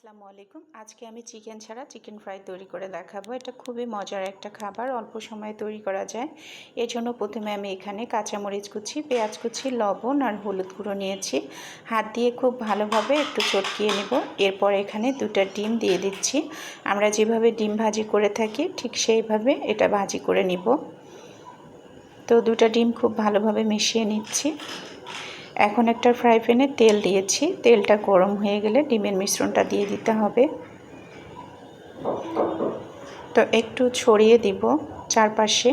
আসসালামু আলাইকুম। আজকে আমি চিকেন ছাড়া চিকেন ফ্রাই তৈরি করে দেখাবো। এটা খুবই মজার একটা খাবার, অল্প সময়ে তৈরি করা যায়। এর জন্য প্রথমে আমি এখানে কাঁচামরিচ কুচি, পেঁয়াজ কুচি, লবণ আর হলুদ গুঁড়ো নিয়েছি। হাত দিয়ে খুব ভালোভাবে একটু চটকিয়ে নেব। এরপর এখানে 2টা ডিম দিয়ে দিচ্ছি। আমরা যেভাবে ডিম ভাজি করে থাকি ঠিক সেইভাবে এটা ভাজি করে নিব। তো 2টা ডিম খুব ভালোভাবে মিশিয়ে নিচ্ছি। এখন একটা ফ্রাই প্যানে তেল দিয়েছি। তেলটা গরম হয়ে গেলে ডিমের মিশ্রণটা দিয়ে দিতে হবে। তো একটু ছড়িয়ে দিব চারপাশে।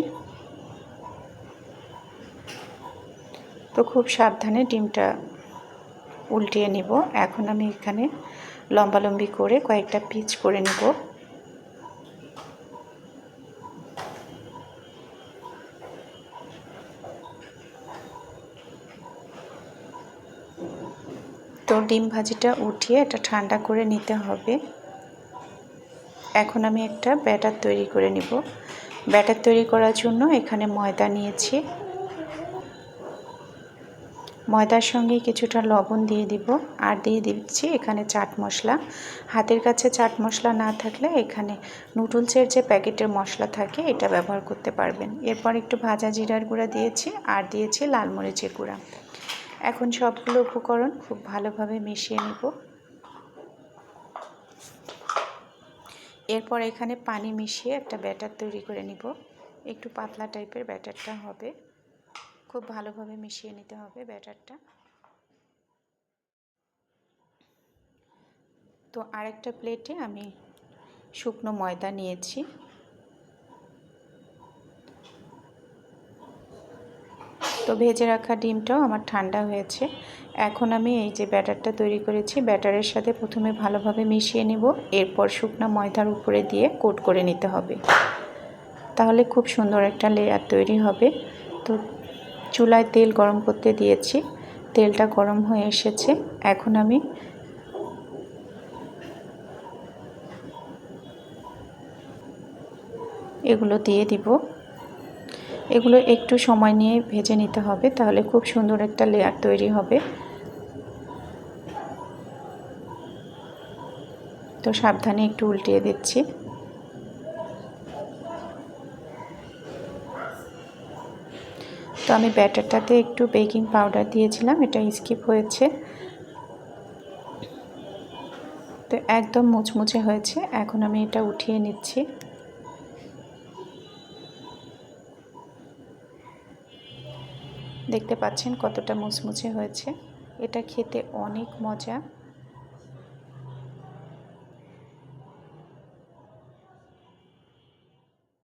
তো খুব সাবধানে ডিমটা উল্টিয়ে নিব। এখন আমি এখানে লম্বালম্বি করে কয়েকটা পিচ করে নিব। তো ডিম ভাজিটা উঠিয়ে এটা ঠান্ডা করে নিতে হবে। এখন আমি একটা ব্যাটার তৈরি করে নিব। ব্যাটার তৈরি করার জন্য এখানে ময়দা নিয়েছি। ময়দার সঙ্গে কিছুটা লবণ দিয়ে দিব আর দিয়ে দিচ্ছি এখানে চাট মশলা। হাতের কাছে চাট মশলা না থাকলে এখানে নুডলসের যে প্যাকেটের মশলা থাকে এটা ব্যবহার করতে পারবেন। এরপর একটু ভাজা জিরার গুঁড়া দিয়েছি আর দিয়েছি লাল মরিচের গুঁড়া। এখন সবগুলো উপকরণ খুব ভালোভাবে মিশিয়ে নিব। এরপর এখানে পানি মিশিয়ে একটা ব্যাটার তৈরি করে নিব। একটু পাতলা টাইপের ব্যাটারটা হবে। খুব ভালোভাবে মিশিয়ে নিতে হবে ব্যাটারটা। তো আরেকটা প্লেটে আমি শুকনো ময়দা নিয়েছি। তো ভেজে রাখা ডিমটাও আমার ঠান্ডা হয়েছে। এখন আমি এই যে ব্যাটারটা তৈরি করেছি ব্যাটারের সাথে প্রথমে ভালোভাবে মিশিয়ে নিব। এরপর শুকনো ময়দার উপরে দিয়ে কোট করে নিতে হবে। তাহলে খুব সুন্দর একটা লেয়ার তৈরি হবে। তো চুলায় তেল গরম করতে দিয়েছি। তেলটা গরম হয়ে এসেছে। এখন আমি এগুলো দিয়ে দিব। এগুলো একটু সময় নিয়ে ভেজে নিতে হবে, তাহলে খুব সুন্দর একটা লেয়ার তৈরি হবে। তো সাবধানে একটু উল্টিয়ে দিচ্ছি। তো আমি ব্যাটারটাতে একটু বেকিং পাউডার দিয়েছিলাম, এটা স্কিপ হয়েছে। তো একদম মুচমুচে হয়েছে। এখন আমি এটা উঠিয়ে নিচ্ছি। দেখতে পাচ্ছেন কতটা মুচমুচে হয়েছে। এটা খেতে অনেক মজা।